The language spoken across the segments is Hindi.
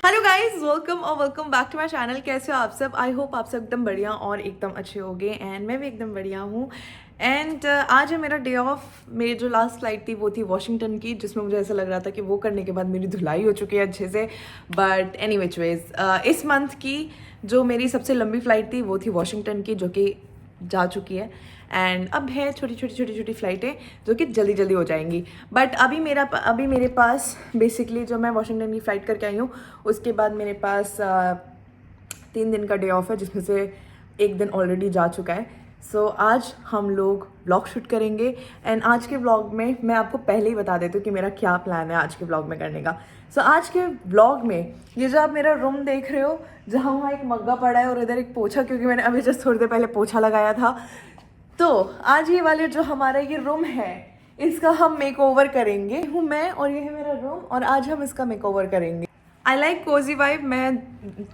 Hello guys, welcome back to my channel. कैसे हो आप सब? आई होप आप सब एकदम बढ़िया और एकदम अच्छे होंगे एंड मैं भी एकदम बढ़िया हूँ। एंड आज है मेरा डे ऑफ। मेरी जो लास्ट फ्लाइट थी वो थी वॉशिंगटन की, जिसमें मुझे ऐसा लग रहा था कि वो करने के बाद मेरी धुलाई हो चुकी है अच्छे से। बट एनी विच वेज इस मंथ की जो मेरी सबसे लंबी फ्लाइट थी वो थी वॉशिंगटन की, जो कि जा चुकी है। एंड अब है छोटी छोटी फ्लाइटें जो कि जल्दी जल्दी हो जाएंगी। बट अभी मेरे पास बेसिकली जो मैं वॉशिंगटन की फ़्लाइट करके आई हूँ उसके बाद मेरे पास 3 दिन का डे ऑफ है, जिसमें से एक दिन ऑलरेडी जा चुका है। सो आज हम लोग व्लॉग शूट करेंगे एंड आज के व्लॉग में मैं आपको पहले ही बता देती हूँ कि मेरा क्या प्लान है आज के व्लॉग में करने का। सो आज के व्लॉग में ये जो आप मेरा रूम देख रहे हो, जहाँ वहाँ एक मग्गा पड़ा है और इधर एक पोछा, क्योंकि मैंने अभी जस्ट थोड़ी देर पहले पोछा लगाया था। तो आज ये वाले जो हमारा ये रूम है इसका हम मेक ओवर करेंगे। हूँ मैं और ये है मेरा रूम और आज हम इसका मेक ओवर करेंगे। I like cozy vibe. मैं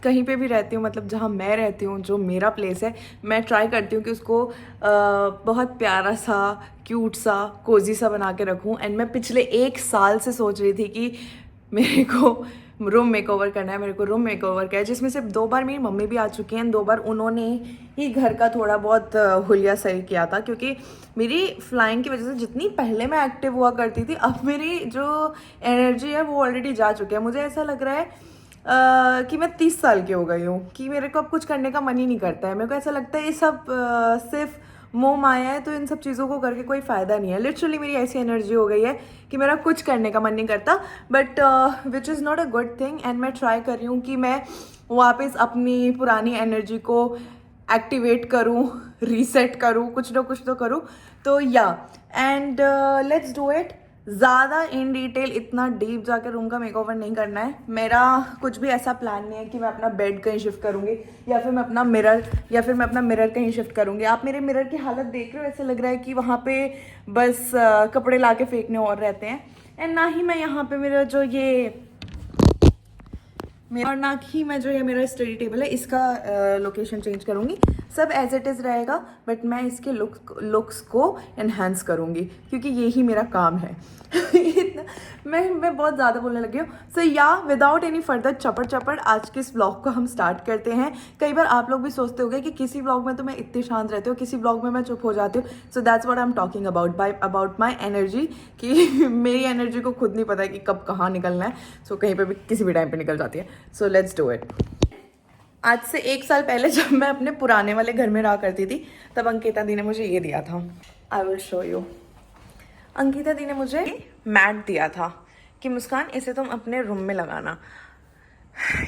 कहीं पे भी रहती हूँ, मतलब जहाँ मैं रहती हूँ जो मेरा प्लेस है, मैं ट्राई करती हूँ कि उसको बहुत प्यारा सा, क्यूट सा, कोजी सा बना के रखूँ। एंड मैं पिछले 1 साल से सोच रही थी कि मेरे को रूम मेकओवर करना है, मेरे को रूम मेकओवर का है, जिसमें से 2 बार मेरी मम्मी भी आ चुकी हैं। 2 बार उन्होंने ही घर का थोड़ा बहुत हुलिया सही किया था, क्योंकि मेरी फ्लाइंग की वजह से जितनी पहले मैं एक्टिव हुआ करती थी, अब मेरी जो एनर्जी है वो ऑलरेडी जा चुकी है। मुझे ऐसा लग रहा है कि मैं 30 साल की हो गई हूँ, कि मेरे को अब कुछ करने का मन ही नहीं करता है। मेरे को ऐसा लगता है ये सब सिर्फ मोह माया है, तो इन सब चीज़ों को करके कोई फ़ायदा नहीं है। लिटरली मेरी ऐसी एनर्जी हो गई है कि मेरा कुछ करने का मन नहीं करता। But which is not a good thing. And मैं ट्राई कर रही हूँ कि मैं वापस अपनी पुरानी एनर्जी को एक्टिवेट करूँ, रीसेट करूँ, कुछ ना कुछ तो करूँ। तो या एंड लेट्स डू इट। ज़्यादा इन डिटेल इतना डीप जाकर रूम का मेकओवर नहीं करना है। मेरा कुछ भी ऐसा प्लान नहीं है कि मैं अपना बेड कहीं शिफ्ट करूँगी या फिर मैं अपना मिरर कहीं शिफ्ट करूँगी। आप मेरे मिरर की हालत देख रहे हो, ऐसे लग रहा है कि वहाँ पे बस कपड़े ला के फेंकने और रहते हैं। एंड ना ही मैं यहाँ पे मेरा जो ये और ना ही मैं जो ये मेरा स्टडी टेबल है इसका लोकेशन चेंज करूँगी। सब एज इट इज़ रहेगा, बट मैं इसके लुक्स को एनहांस करूँगी, क्योंकि यही मेरा काम है। इतना मैं बहुत ज़्यादा बोलने लगी हूँ। सो या विदाउट एनी फर्दर चपड़ आज के इस ब्लॉग को हम स्टार्ट करते हैं। कई बार आप लोग भी सोचते होंगे कि किसी ब्लॉग में तो मैं इतनी शांत रहती हूँ, किसी ब्लॉग में मैं चुप हो जाती हूँ। So that's what I am talking about my energy, कि मेरी एनर्जी को खुद नहीं पता है कि कब कहाँ निकलना है। सो कहीं पर भी किसी भी टाइम पर निकल जाती है। So let's do it. आज से 1 साल पहले जब मैं अपने पुराने वाले घर में रहा करती थी, तब अंकिता दी ने मुझे ये दिया था। I will show you. Ankita di ने मुझे मैट दिया था कि मुस्कान इसे तुम अपने रूम में लगाना।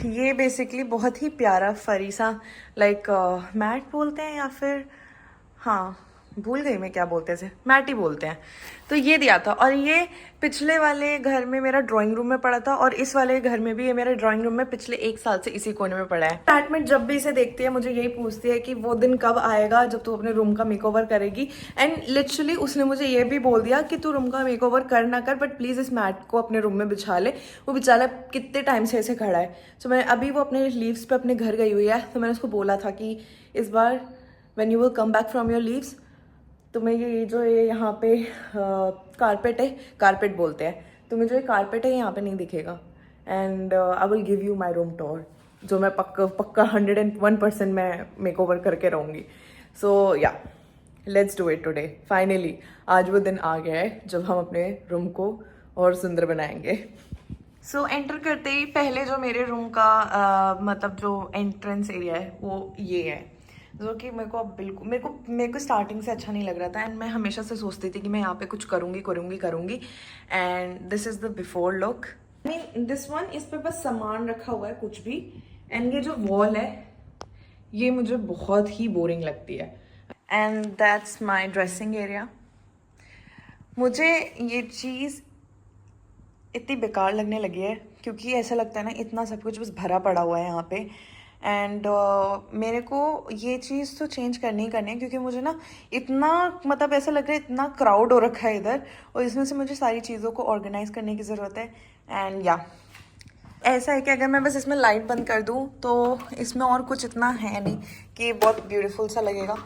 ये बेसिकली बहुत ही प्यारा फरी सा लाइक मैट बोलते हैं, या फिर हाँ भूल गई मैं क्या बोलते थे, मैट ही बोलते हैं। तो ये दिया था, और ये पिछले वाले घर में मेरा ड्राइंग रूम में पड़ा था, और इस वाले घर में भी ये मेरे ड्राइंग रूम में पिछले 1 साल से इसी कोने में पड़ा है। फ्लैटमेट जब भी इसे देखती है मुझे यही पूछती है कि वो दिन कब आएगा जब तू अपने रूम का मेकओवर करेगी। एंड लिटरली उसने मुझे ये भी बोल दिया कि तू रूम का मेकओवर कर ना कर, बट प्लीज़ इस मैट को अपने रूम में बिछा ले। वो बेचारा कितने टाइम से ऐसे खड़ा है। तो मैं अभी वो अपने लीव्स पे अपने घर गई हुई है, तो मैंने उसको बोला था कि इस बार when you will come back from your leaves, तो मैं ये जो ये यहाँ पे कारपेट है, कारपेट बोलते हैं, तो मुझे जो कारपेट है यहाँ पे नहीं दिखेगा। And I will give you my room tour, जो मैं पक्का 101% मैं मेक ओवर करके रहूँगी। सो या let's do it today. Finally आज वो दिन आ गया है जब हम अपने रूम को और सुंदर बनाएंगे। सो एंटर करते ही पहले जो मेरे रूम का मतलब जो एंट्रेंस एरिया है वो ये है, जो कि मेरे को अब बिल्कुल मेरे को स्टार्टिंग से अच्छा नहीं लग रहा था। एंड मैं हमेशा से सोचती थी कि मैं यहाँ पे कुछ करूँगी। And this is the before look. I mean this one, इस पे बस सामान रखा हुआ है कुछ भी। एंड ये जो वॉल है ये मुझे बहुत ही बोरिंग लगती है। And that's my dressing area. मुझे ये चीज़ इतनी बेकार लगने लगी है, क्योंकि ऐसा लगता है ना इतना सब कुछ बस भरा पड़ा हुआ है यहाँ पे। एंड मेरे को ये चीज़ तो चेंज करनी ही करनी है, क्योंकि मुझे ना इतना मतलब ऐसा लग रहा है इतना क्राउड हो रखा है इधर, और इसमें से मुझे सारी चीज़ों को ऑर्गेनाइज करने की ज़रूरत है। एंड या ऐसा है कि अगर मैं बस इसमें लाइट बंद कर दूँ तो इसमें और कुछ इतना है नहीं कि बहुत ब्यूटीफुल सा लगेगा।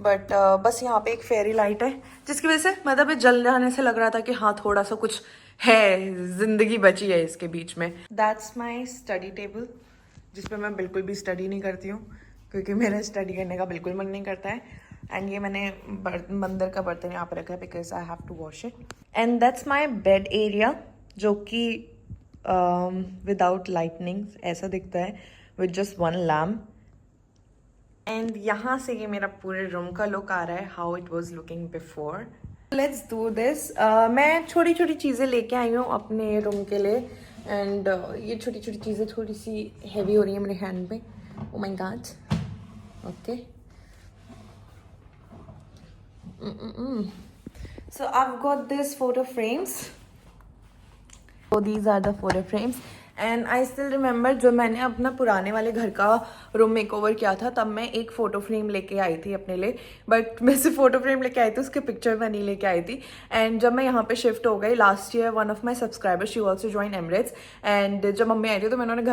बट बस यहाँ पे एक फेरी लाइट है, जिसकी वजह से मतलब ये जल जाने से लग रहा था कि हाँ थोड़ा सा कुछ है, जिंदगी बची है इसके बीच में। दैट्स माई स्टडी टेबल, जिस पे मैं बिल्कुल भी स्टडी नहीं करती हूँ क्योंकि मेरा स्टडी करने का बिल्कुल मन नहीं करता है। एंड ये मैंने मंदिर का बर्तन यहाँ पर रखा है because I have to wash it. And that's my bed area, जो कि विदाउट लाइटनिंग ऐसा दिखता है, with just one lamp. And यहाँ से ये मेरा पूरे रूम का लुक आ रहा है, how it was looking before. Let's do this. मैं छोटी छोटी चीज़ें लेके आई हूँ अपने रूम के लिए। एंड ये छोटी छोटी चीज़ें थोड़ी सी हैवी हो रही है मेरे हैंड पे। Oh my God. Okay, so I've got this photo frames. So these are the photo frames. And I still remember, जब मैंने अपना पुराने वाले घर का रूम मेकओवर किया था तब मैं एक फ़ोटो फ्रेम लेके आई थी अपने लिए। बट मैं सिर्फ फ़ोटो फ्रेम लेके आई थी, उसके पिक्चर मैं नहीं लेके आई थी। एंड जब मैं यहाँ पे शिफ्ट हो गई last year, one of my subscriber she also join Emirates. And जब मम्मी आई थी तो मैंने उन्हें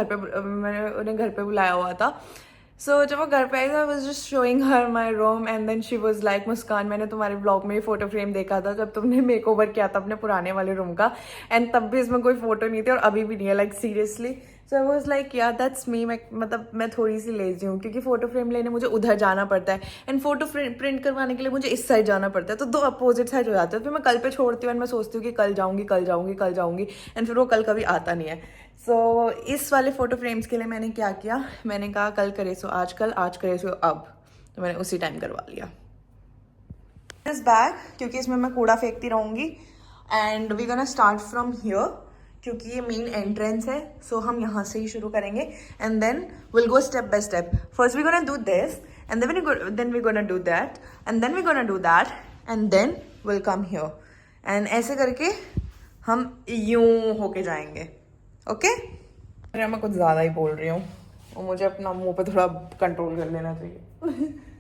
घर पर बुलाया हुआ था। सो जब वो घर पे आई, I was just showing her my room and then she was like, Muskan मैंने तुम्हारे ब्लॉग में ये फोटो फ्रेम देखा था जब तुमने मेक ओवर किया था अपने पुराने वाले रूम का, एंड तब भी इसमें कोई फोटो नहीं थी और अभी भी नहीं है, like seriously. So I was like या दैट्स मी। मैं थोड़ी सी लेजी हूँ क्योंकि फोटो फ्रेम लेने मुझे उधर जाना पड़ता है एंड फोटो प्रिंट करवाने के लिए मुझे इस साइड जाना पड़ता है, तो दो अपोजिट साइड हो जाते हैं। फिर मैं कल पे छोड़ती हूँ एंड मैं सोचती हूँ कि कल जाऊँगी एंड फिर वो कल कभी आता नहीं है। सो इस वाले फ़ोटो फ्रेम्स के लिए मैंने क्या किया, मैंने कहा कल करे सो आज करे सो अब, तो मैंने उसी टाइम करवा लिया। दिस बैग, क्योंकि इसमें मैं कूड़ा फेंकती रहूँगी। And we gonna start from here, क्योंकि ये मेन एंट्रेंस है। सो हम यहाँ से ही शुरू करेंगे and then will go step by step. First we gonna do this and then we gonna do that and then we gonna do that and then will come here. And ऐसे करके हम यूं होके जाएंगे। ओके? अरे मैं कुछ ज़्यादा ही बोल रही हूँ और मुझे अपना मुंह पे थोड़ा कंट्रोल कर लेना चाहिए।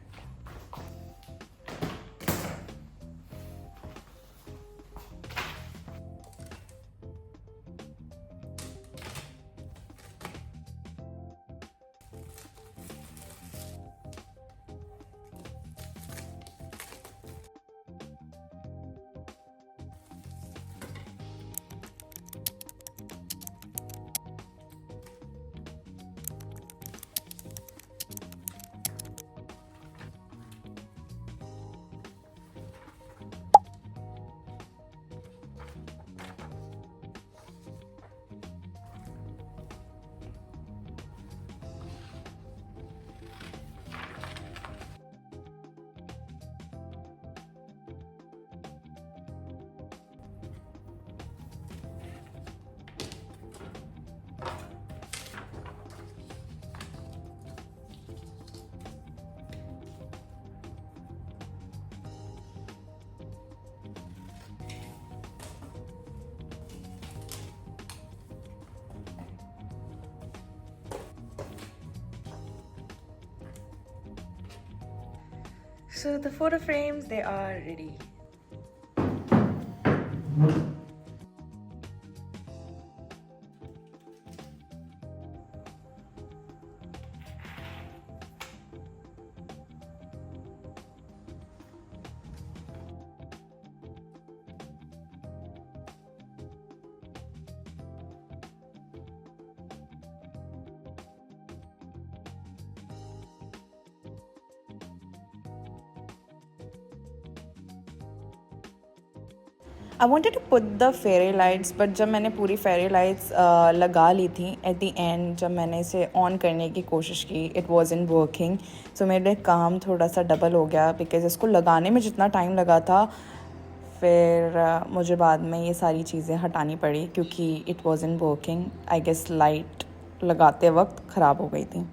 So the photo frames, they are ready. I wanted to put the fairy lights, but जब मैंने पूरी फेरी लाइट्स लगा ली थी एट द एंड, जब मैंने इसे ऑन करने की कोशिश की, इट वॉज इन वर्किंग। सो मेरे काम थोड़ा सा डबल हो गया बिकॉज इसको लगाने में जितना टाइम लगा था, फिर मुझे बाद में ये सारी चीज़ें हटानी पड़ी क्योंकि it was in working. I guess light लगाते वक्त ख़राब हो गई थी।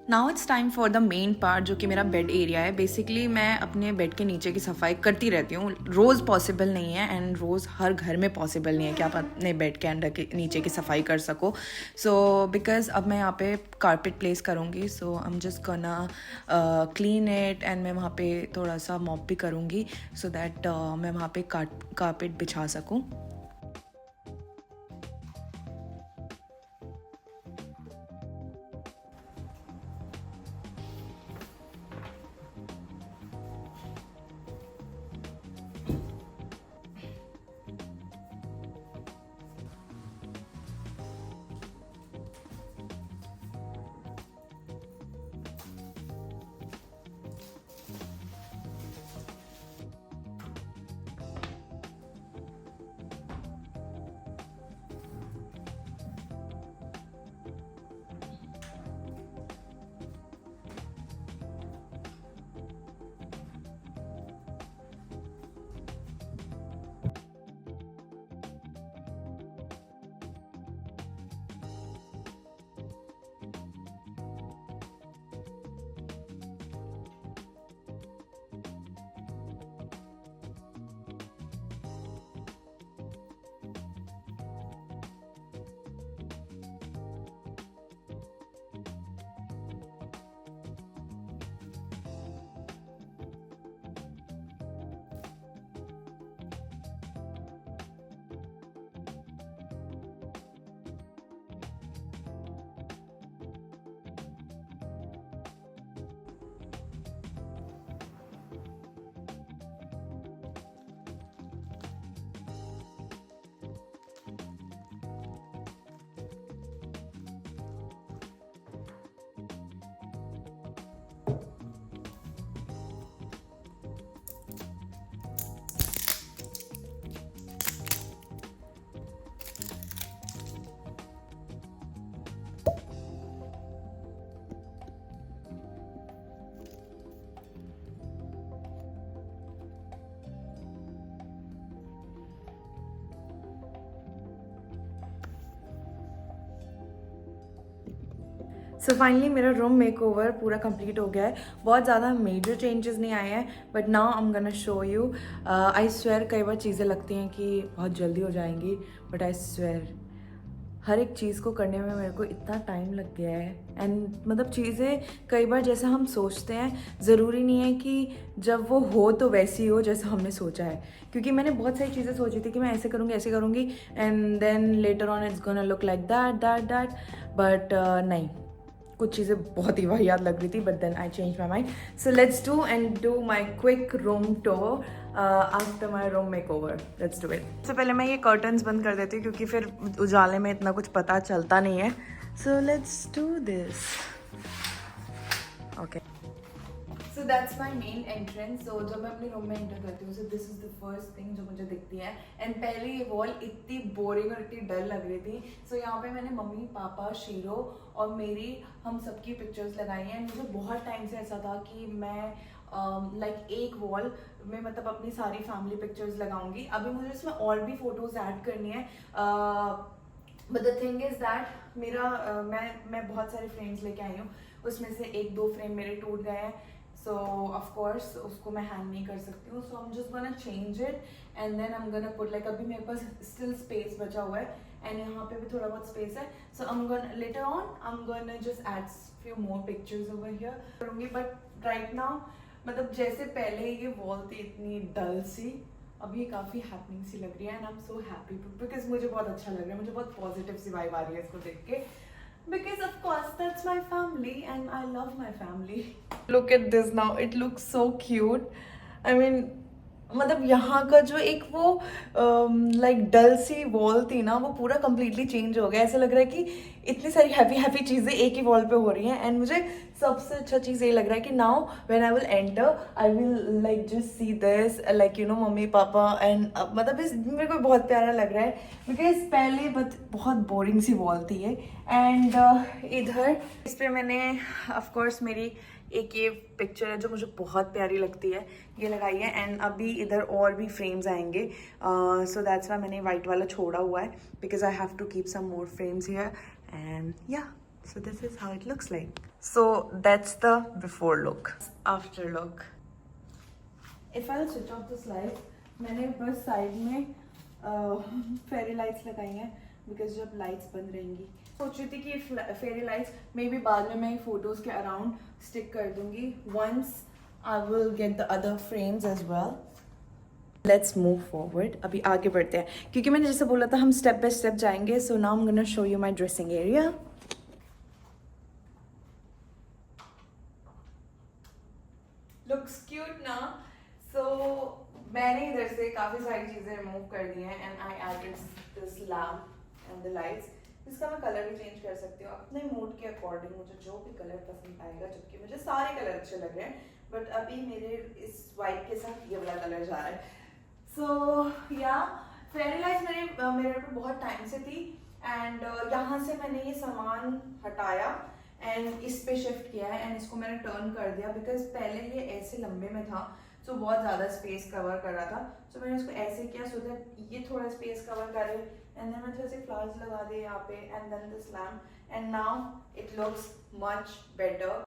Now it's time for the main part, जो कि मेरा बेड एरिया है। बेसिकली मैं अपने बेड के नीचे की सफाई करती रहती हूँ। रोज़ पॉसिबल नहीं है एंड रोज़ हर घर में पॉसिबल नहीं है कि आप अपने बेड के अंदर के नीचे की सफाई कर सको। सो बिकॉज अब मैं यहाँ पे कारपेट प्लेस करूँगी, so I am just gonna clean it and मैं वहाँ पे थोड़ा सा मॉप भी करूँगी सो दैट मैं वहाँ पे कारपेट बिछा सकूँ। सो फाइनली मेरा रूम मेकओवर पूरा कंप्लीट हो गया है। बहुत ज़्यादा मेजर चेंजेस नहीं आए हैं, but now I am gonna show you. I swear कई बार चीज़ें लगती हैं कि बहुत जल्दी हो जाएंगी, बट आई स्वेयर हर एक चीज़ को करने में मेरे को इतना टाइम लग गया है। एंड मतलब चीज़ें कई बार जैसा हम सोचते हैं ज़रूरी नहीं है कि जब वो हो तो वैसी हो जैसा हमने सोचा है। क्योंकि मैंने बहुत सारी चीज़ें सोची थी कि मैं ऐसे करूँगी ऐसे करूँगी and then later on it's gonna look like that but नहीं, कुछ चीज़ें बहुत ही वाहियात लग रही थी, but then I change my mind. So let's do my quick room tour after my room makeover. Let's do it. सबसे पहले मैं ये कर्टन्स बंद कर देती हूँ क्योंकि फिर उजाले में इतना कुछ पता चलता नहीं है। So let's do this. Okay, so that's my main entrance. So जब मैं अपने रूम में एंटर करती हूँ, so this is the first thing जो मुझे दिखती है। एंड पहले ये वॉल इतनी बोरिंग और इतनी डल लग रही थी। सो यहाँ पे मैंने मम्मी पापा शीरो और मेरी हम सबकी पिक्चर्स लगाई हैं। मुझे बहुत टाइम से ऐसा था कि मैं लाइक एक वॉल में मतलब अपनी सारी फैमिली पिक्चर्स लगाऊंगी। अभी मुझे इसमें और भी फोटोज ऐड करनी है, but the thing is that मेरा मैं बहुत सारे फ्रेम्स लेके आई हूँ, उसमें से एक दो फ्रेम मेरे टूट गए हैं। सो ऑफ कोर्स उसको मैं हैंग नहीं कर सकती हूँ। So I am just gonna change it and then I am gonna put like, अभी मेरे पास स्टिल स्पेस बचा हुआ है एंड यहाँ पे भी थोड़ा बहुत स्पेस है। So I am gonna later on I am gonna just add few more pictures over here करूँगी। बट राइट नाउ मतलब जैसे पहले ये वॉल थी इतनी डल सी, अभी काफ़ी हैपनिंग सी लग रही है and I am so happy because मुझे बहुत अच्छा लग रहा है। मुझे बहुत पॉजिटिव सी वाइब आ रही है इसको देख के, because of course that's my family and I love my family. Look at this now, it looks so cute. I mean मतलब यहाँ का जो एक वो लाइक डल सी वॉल थी ना, वो पूरा कम्प्लीटली चेंज हो गया। ऐसा लग रहा है कि इतनी सारी हैप्पी चीज़ें एक ही वॉल पे हो रही हैं। एंड मुझे सबसे अच्छा चीज़ ये लग रहा है कि now when I will enter I will like just see this like you know mummy papa and मतलब इस मेरे को बहुत प्यारा लग रहा है बिकॉज पहले बहुत बोरिंग सी वॉल थी ये। एंड इधर इस पर मैंने ऑफकोर्स मेरी एक ये पिक्चर है जो मुझे बहुत प्यारी लगती है, ये लगाई है। एंड अभी इधर और भी फ्रेम्स आएंगे, सो दैट्स वाई मैंने वाइट वाला छोड़ा हुआ है because I have to keep some more frames here and yeah so this is how it looks like. So that's the before look. After look. If I'll switch off this light, मैंने बस साइड में फेरी लाइट्स लगाई हैं बिकॉज जब लाइट्स बंद रहेंगी सोच रही थी कि फेरी लाइट्स मे बी बाद में मैं फोटोज के अराउंड स्टिक कर दूंगी once I will get the other frames as well. Let's move forward. अभी आगे बढ़ते हैं क्योंकि मैंने जैसे बोला था हम स्टेप बाय स्टेप जाएंगे. So now I am gonna show you my dressing area. Looks cute ना. सो मैंने इधर से काफ़ी सारी चीज़ें रिमूव कर दी हैं and I added this lamp and the lights. इसका मैं कलर भी चेंज कर सकती हूँ अपने मूड के अकॉर्डिंग. मुझे जो भी कलर पसंद आएगा जबकि मुझे सारे कलर अच्छे लग रहे हैं बट अभी मेरे इस वाइट के साथ ये वाला कलर जा रहा है. सो या फेरी लाइट्स मेरे पे बहुत टाइम से थी एंड यहाँ से मैंने ये सामान हटाया एंड इस पे शिफ्ट किया है एंड इसको मैंने टर्न कर दिया बिकॉज पहले ये ऐसे लंबे में था सो बहुत ज़्यादा स्पेस कवर कर रहा था. सो मैंने इसको ऐसे किया सो दैट ये थोड़ा स्पेस कवर करे एंड देन मैंने ऐसे फ्लावर्स लगा दिए यहाँ पे and then this lamp and now it looks much better.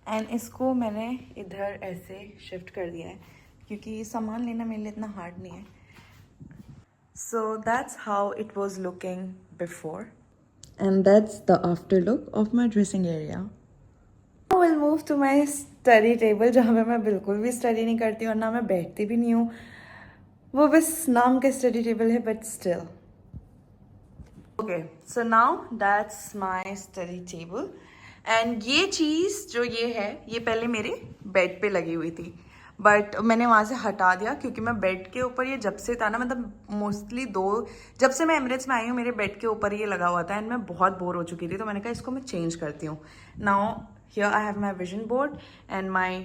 And इसको मैंने इधर ऐसे शिफ्ट कर दिया है क्योंकि ये सामान लेना मेरे लिए इतना हार्ड नहीं है. So that's how it was looking before and that's the after look of my dressing area. I will move to my study table जहाँ पे मैं बिल्कुल भी स्टडी नहीं करती और ना मैं बैठती भी नहीं हूँ. वो बस नाम का स्टडी टेबल है but still. Okay so now that's my study table and ये चीज़ जो ये है ये पहले मेरे बेड पे लगी हुई थी बट मैंने वहाँ से हटा दिया क्योंकि मैं बेड के ऊपर ये जब से था ना मतलब मोस्टली जब से मैं एमिरेट्स में आई हूँ मेरे बेड के ऊपर ये लगा हुआ था एंड मैं बहुत बोर हो चुकी थी तो मैंने कहा इसको मैं चेंज करती हूँ. Now here I have my vision board and my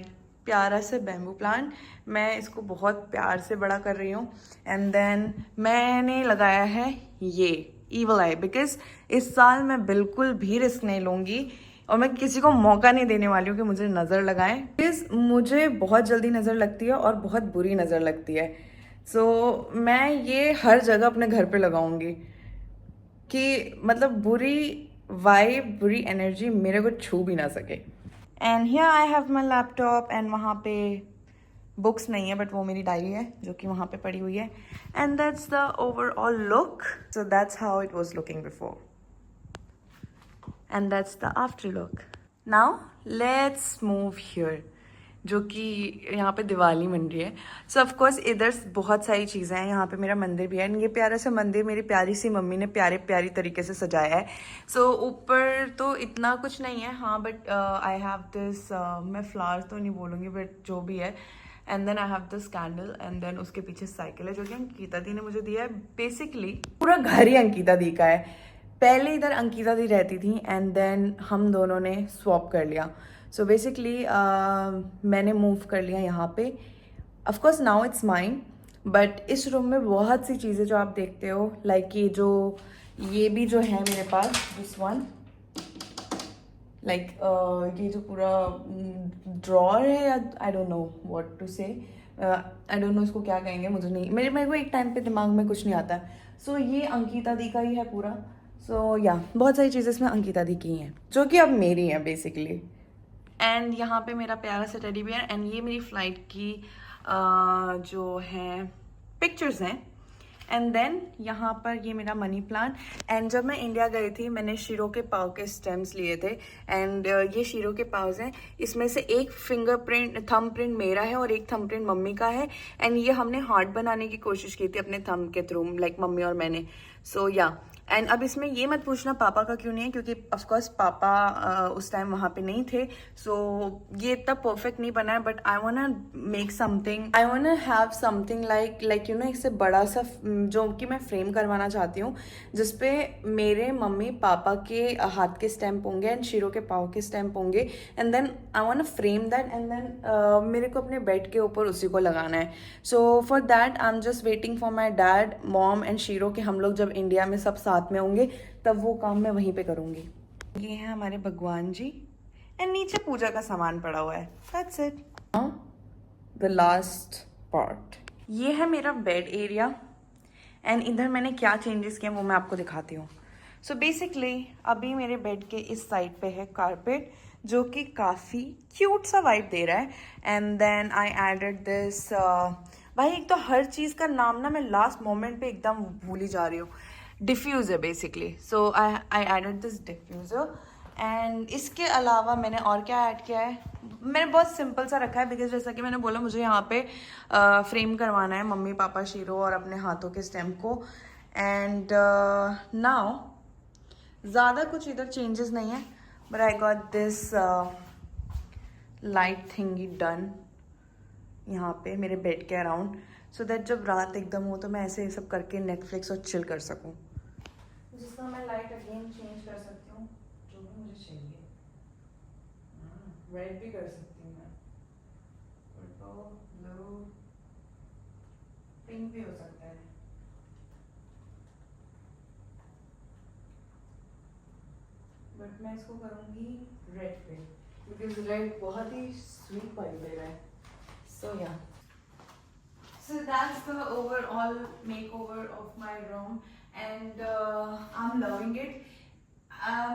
प्यारा से बैम्बू प्लांट. मैं इसको बहुत प्यार से बड़ा कर रही हूँ एंड देन मैंने लगाया है ये ईवल आई बिकॉज इस साल मैं बिल्कुल भी रिस्क नहीं लूँगी और मैं किसी को मौका नहीं देने वाली हूँ कि मुझे नज़र लगाएं. प्लीज़ मुझे बहुत जल्दी नज़र लगती है और बहुत बुरी नज़र लगती है. सो मैं ये हर जगह अपने घर पे लगाऊंगी कि मतलब बुरी वाइब बुरी एनर्जी मेरे को छू भी ना सके. And here I have my laptop and वहाँ पे बुक्स नहीं है बट वो मेरी डायरी है जो कि वहाँ पे पड़ी हुई है and that's the overall look. So that's how it was looking before and that's the after look. Now let's move here जो कि यहाँ पे दिवाली बन रही है. सो ऑफ कोर्स इधर बहुत सारी चीज़ें हैं. यहाँ पे मेरा मंदिर भी है एंड ये प्यारा सा मंदिर मेरी प्यारी सी मम्मी ने प्यारी तरीके से सजाया है. सो ऊपर तो इतना कुछ नहीं है हाँ बट आई हैव दिस मैं फ्लावर्स तो नहीं बोलूँगी बट जो भी है and then I have this candle and then उसके पीछे साइकिल है जो कि अंकिता दी ने मुझे दिया है. बेसिकली पूरा घर ही अंकिता दी का है. पहले इधर अंकिता दी रहती थी एंड देन हम दोनों ने स्वैप कर लिया. सो बेसिकली मैंने मूव कर लिया यहाँ पे. Of course now it's mine but इस रूम में बहुत सी चीज़ें जो आप देखते हो लाइक ये भी जो है मेरे पास दिस वन लाइक ये जो पूरा ड्रॉर है या I don't know what to say I don't no इसको क्या कहेंगे मुझे नहीं मेरे को एक टाइम पे दिमाग में कुछ नहीं आता. सो ये अंकिता दी का ही है पूरा. सो या बहुत सारी चीज़ें इसमें अंकिता दी की हैं जो कि अब मेरी हैं बेसिकली. एंड यहाँ पे मेरा प्यारा सा टेडी बियर एंड ये मेरी फ़्लाइट की जो है पिक्चर्स हैं. एंड देन यहाँ पर ये मेरा मनी प्लांट. एंड जब मैं इंडिया गई थी मैंने शीरो के पाव के स्टेम्स लिए थे एंड ये शीरो के पाव्स हैं. इसमें से एक थंब प्रिंट मेरा है और एक थंब प्रिंट मम्मी का है एंड ये हमने हार्ट बनाने की कोशिश की थी अपने थंब के थ्रू लाइक मम्मी और मैंने. सो या एंड अब इसमें ये मत पूछना पापा का क्यों नहीं है क्योंकि ऑफकोर्स पापा उस टाइम वहाँ पे नहीं थे. सो ये इतना परफेक्ट नहीं बना है but I want make something I want have something like you know इससे बड़ा सा जो कि मैं फ्रेम करवाना चाहती हूँ, जिस पे मेरे मम्मी पापा के हाथ के स्टैम्प होंगे एंड शीरो के पाँव के स्टैम्प होंगे, and then I want to frame that, and then मेरे को अपने बेड के ऊपर उसी को लगाना है. So for that I am just waiting for my dad, mom and shero कि हम लोग जब इंडिया में सब साथ में होंगे तब वो काम मैं वहीं पे करूँगी. ये हैं हमारे भगवान जी, एंड नीचे पूजा का सामान पड़ा हुआ है. That's it. The last part, ये है मेरा बेड एरिया, एंड इधर मैंने क्या चेंजेस किए वो मैं आपको दिखाती हूँ. सो बेसिकली अभी मेरे बेड के इस साइड पे है कारपेट, जो कि काफ़ी क्यूट सा वाइब दे रहा है. And then I added this, भाई एक तो हर चीज़ का नाम ना मैं लास्ट मोमेंट पे एकदम भूल ही जा रही हूँ. Diffuser basically. So I added this diffuser. And इसके अलावा मैंने और क्या ऐड किया है, मैंने बहुत सिंपल सा रखा है, बिकॉज जैसा कि मैंने बोला मुझे यहाँ पे फ्रेम करवाना है मम्मी पापा शीरो और अपने हाथों के स्टैम्प को. एंड नाउ ज़्यादा कुछ इधर चेंजेस नहीं है, but I got this light थिंगी done यहाँ पे मेरे बेड के अराउंड, सो दैट जब रात एकदम हो तो मैं ऐसे ये सब करके नेटफ्लिक्स और चिल कर सकूँ. जिसका मैं लाइट अगेन चेंज कर सकती हूँ जो भी मुझे चाहिए. रेड भी कर सकती हूँ मैं, ब्लू, पिंक भी हो सकता है. बट मैं इसको करूँगी रेड पे, बिकॉज रेड बहुत ही स्वीट वाइब दे रहा है. सो या, so that's the overall makeover of my room, and I'm loving it.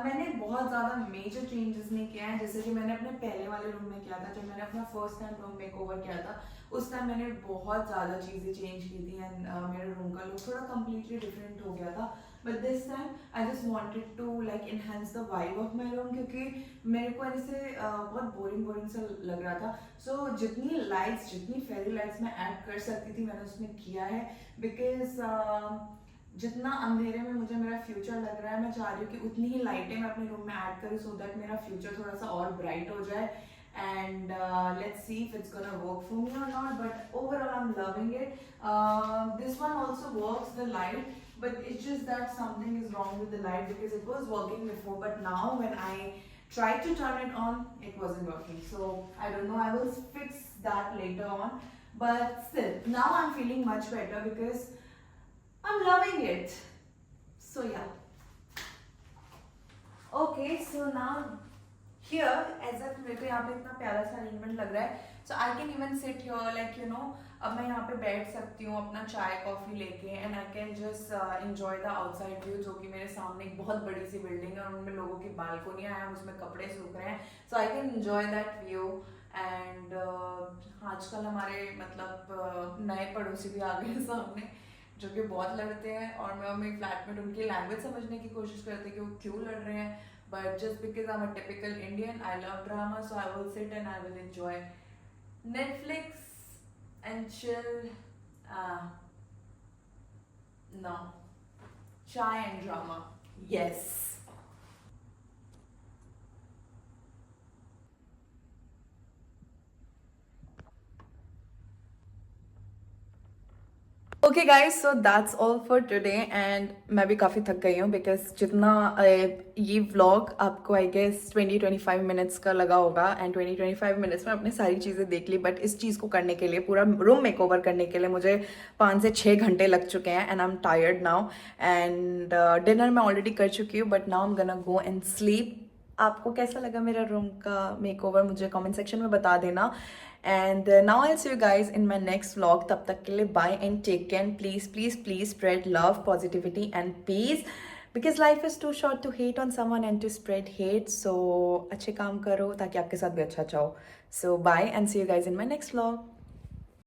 मैंने बहुत ज़्यादा मेजर चेंजेस नहीं किया है, जैसे कि मैंने अपने पहले वाले रूम में किया था. जब मैंने अपना फर्स्ट टाइम रूम मेकओवर किया था उस टाइम मैंने बहुत ज़्यादा चीज़ें चेंज की थी, एंड मेरे रूम का लुक थोड़ा कम्प्लीटली डिफरेंट हो गया था. But this time I just wanted to like enhance the vibe of my room, क्योंकि मेरे को ऐसे बहुत बोरिंग सा लग रहा था. सो जितनी लाइट्स, जितनी फेरी लाइट्स मैं ऐड कर सकती थी मैंने उसमें किया है, बिकॉज जितना अंधेरे में मुझे मेरा फ्यूचर लग रहा है, मैं चाह रही हूँ कि उतनी ही लाइटें मैं अपने रूम में ऐड करूँ, सो दैट मेरा फ्यूचर थोड़ा सा और ब्राइट हो जाए. And let's see if it's gonna work for me और not, but overall I am loving it. This one also works the light, but it's just that something is wrong with the light, because it was working before, but now when I tried to turn it on it wasn't working. So I don't know, I will fix that later on, but still now I'm feeling much better because I'm loving it. So yeah, okay, so now here as if मेरे को यहाँ पे इतना प्यारा सा अरेंजमेंट लग रहा है, so I can even sit here like you know, अब मैं यहाँ पे बैठ सकती हूँ अपना चाय कॉफ़ी लेके, and I can just enjoy the outside view, जो कि मेरे सामने एक बहुत बड़ी सी बिल्डिंग है और उनमें लोगों की बालकोनियाँ हैं, उसमें कपड़े सूख रहे हैं. So I can enjoy that view. And आजकल हमारे मतलब नए पड़ोसी भी आ गए हैं सामने, जो कि बहुत लड़ते हैं, और मैं अपने फ्लैटमेट उनकी लैंग्वेज समझने की कोशिश करती हूँ कि वो क्यों लड़ रहे हैं. But just because I am a typical Indian, I love drama, so I will sit and I will enjoy Netflix and chill. No, chai and drama. Yes. Okay guys, so that's all for today. And मैं भी काफ़ी थक गई हूँ, बिकॉज जितना ये व्लॉग आपको आई गेस 20-25 मिनट्स का लगा होगा, एंड 20-25 मिनट्स में अपनी सारी चीज़ें देख ली. बट इस चीज़ को करने के लिए, पूरा रूम मेकओवर करने के लिए मुझे 5 से 6 घंटे लग चुके हैं, and I am tired now. And dinner मैं ऑलरेडी कर चुकी हूँ, but now I am gonna go and sleep. आपको कैसा लगा मेरा रूम का मेकओवर मुझे कमेंट सेक्शन में बता देना. And now I'll see you guys in my next vlog. तब तक के लिए bye and take care. And please spread love, positivity and peace, because life is too short to hate on someone and to spread hate. So अच्छे काम करो ताकि आपके साथ भी अच्छा हो. So bye and see you guys in my next vlog.